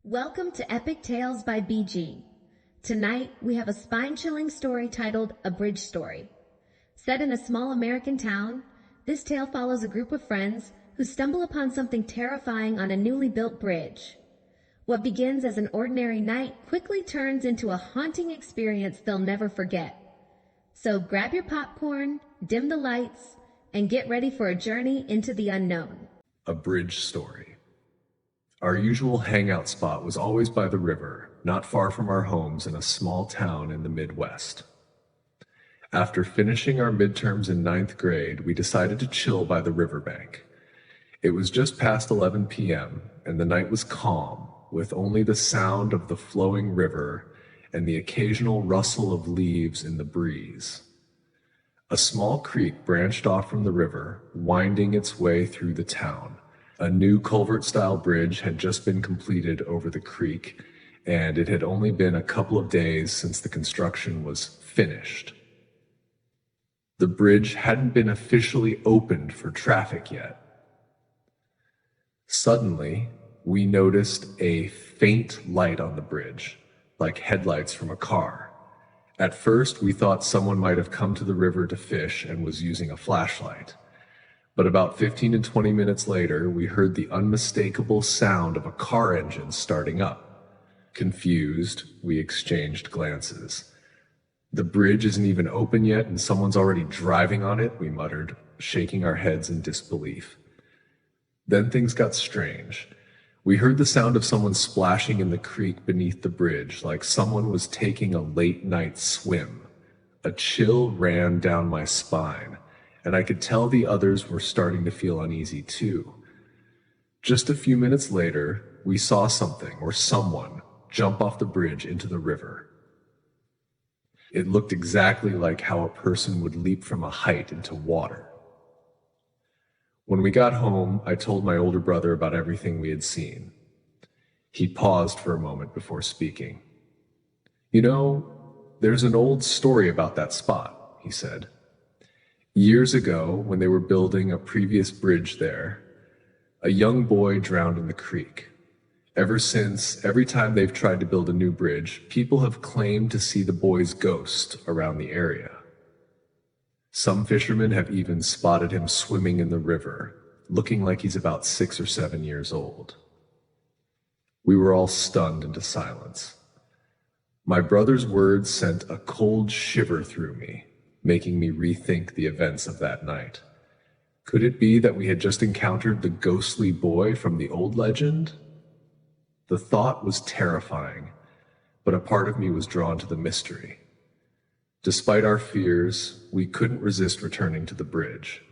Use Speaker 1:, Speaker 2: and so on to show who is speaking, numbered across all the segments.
Speaker 1: Welcome to Epic Tales by BG. Tonight, we have a spine-chilling story titled A Bridge Story. Set in a small American town, this tale follows a group of friends who stumble upon something terrifying on a newly built bridge. What begins as an ordinary night quickly turns into a haunting experience they'll never forget. So grab your popcorn, dim the lights, and get ready for a journey into the unknown.
Speaker 2: A Bridge Story. Our usual hangout spot was always by the river, not far from our homes in a small town in the Midwest. After finishing our midterms in 9th grade, we decided to chill by the riverbank. It was just past 11 p.m., and the night was calm, with only the sound of the flowing river and the occasional rustle of leaves in the breeze. A small creek branched off from the river, winding its way through the town. A new culvert-style bridge had just been completed over the creek, and it had only been a couple of days since the construction was finished. The bridge hadn't been officially opened for traffic yet. Suddenly, we noticed a faint light on the bridge, like headlights from a car. At first, we thought someone might have come to the river to fish and was using a flashlight. But about 15 to 20 minutes later, we heard the unmistakable sound of a car engine starting up. Confused, we exchanged glances. "The bridge isn't even open yet and someone's already driving on it," we muttered, shaking our heads in disbelief. Then things got strange. We heard the sound of someone splashing in the creek beneath the bridge, like someone was taking a late-night swim. A chill ran down my spine, and I could tell the others were starting to feel uneasy too. Just a few minutes later, we saw something or someone jump off the bridge into the river. It looked exactly like how a person would leap from a height into water. When we got home, I told my older brother about everything we had seen. He paused for a moment before speaking. "You know, there's an old story about that spot," he said. "Years ago, when they were building a previous bridge there, a young boy drowned in the creek. Ever since, every time they've tried to build a new bridge, people have claimed to see the boy's ghost around the area. Some fishermen have even spotted him swimming in the river, looking like he's about 6 or 7 years old." We were all stunned into silence. My brother's words sent a cold shiver through me, making me rethink the events of that night. Could it be that we had just encountered the ghostly boy from the old legend? The thought was terrifying, but a part of me was drawn to the mystery. Despite our fears, we couldn't resist returning to the bridge.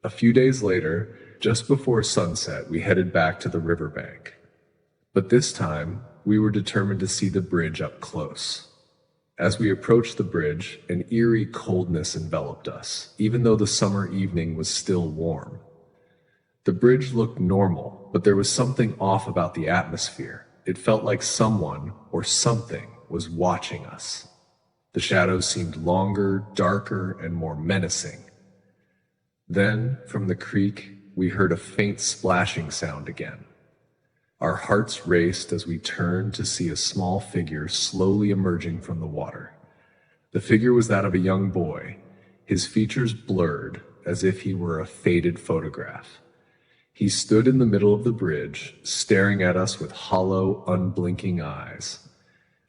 Speaker 2: A few days later, just before sunset, we headed back to the riverbank. But this time, we were determined to see the bridge up close. As we approached the bridge, an eerie coldness enveloped us, even though the summer evening was still warm. The bridge looked normal, but there was something off about the atmosphere. It felt like someone or something was watching us. The shadows seemed longer, darker, and more menacing. Then, from the creek, we heard a faint splashing sound again. Our hearts raced as we turned to see a small figure slowly emerging from the water. The figure was that of a young boy, his features blurred as if he were a faded photograph. He stood in the middle of the bridge, staring at us with hollow, unblinking eyes.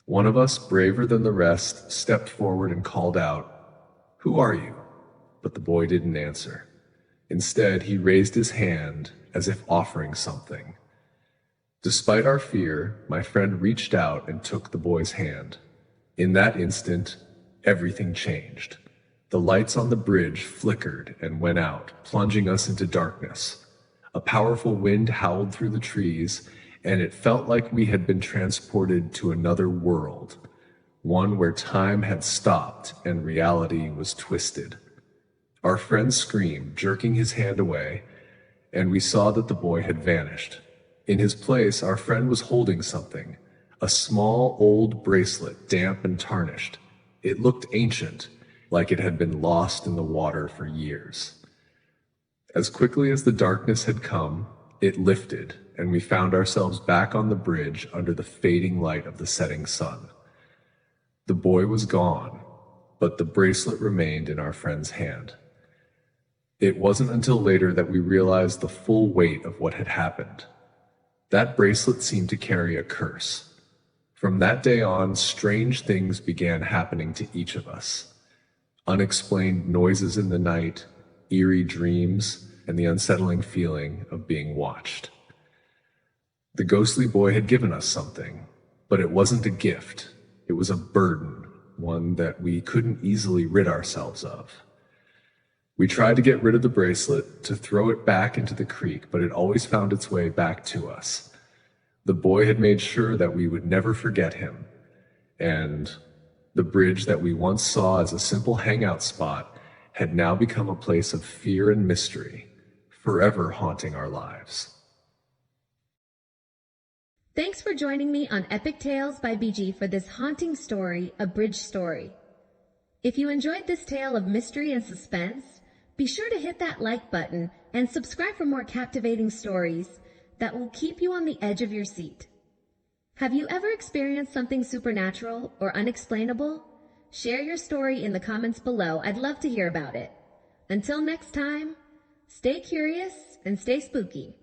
Speaker 2: One of us, braver than the rest, stepped forward and called out, "Who are you?" But the boy didn't answer. Instead, he raised his hand as if offering something. Despite our fear, my friend reached out and took the boy's hand. In that instant, everything changed. The lights on the bridge flickered and went out, plunging us into darkness. A powerful wind howled through the trees, and it felt like we had been transported to another world, one where time had stopped and reality was twisted. Our friend screamed, jerking his hand away, and we saw that the boy had vanished. In his place, our friend was holding something, a small old bracelet, damp and tarnished. It looked ancient, like it had been lost in the water for years. As quickly as the darkness had come, it lifted, and we found ourselves back on the bridge under the fading light of the setting sun. The boy was gone, but the bracelet remained in our friend's hand. It wasn't until later that we realized the full weight of what had happened. That bracelet seemed to carry a curse. From that day on, strange things began happening to each of us. Unexplained noises in the night, eerie dreams, and the unsettling feeling of being watched. The ghostly boy had given us something, but it wasn't a gift. It was a burden, one that we couldn't easily rid ourselves of. We tried to get rid of the bracelet, to throw it back into the creek, but it always found its way back to us. The boy had made sure that we would never forget him, and the bridge that we once saw as a simple hangout spot had now become a place of fear and mystery, forever haunting our lives.
Speaker 1: Thanks for joining me on Epic Tales by BG for this haunting story, A Bridge Story. If you enjoyed this tale of mystery and suspense, be sure to hit that like button and subscribe for more captivating stories that will keep you on the edge of your seat. Have you ever experienced something supernatural or unexplainable? Share your story in the comments below. I'd love to hear about it. Until next time, stay curious and stay spooky.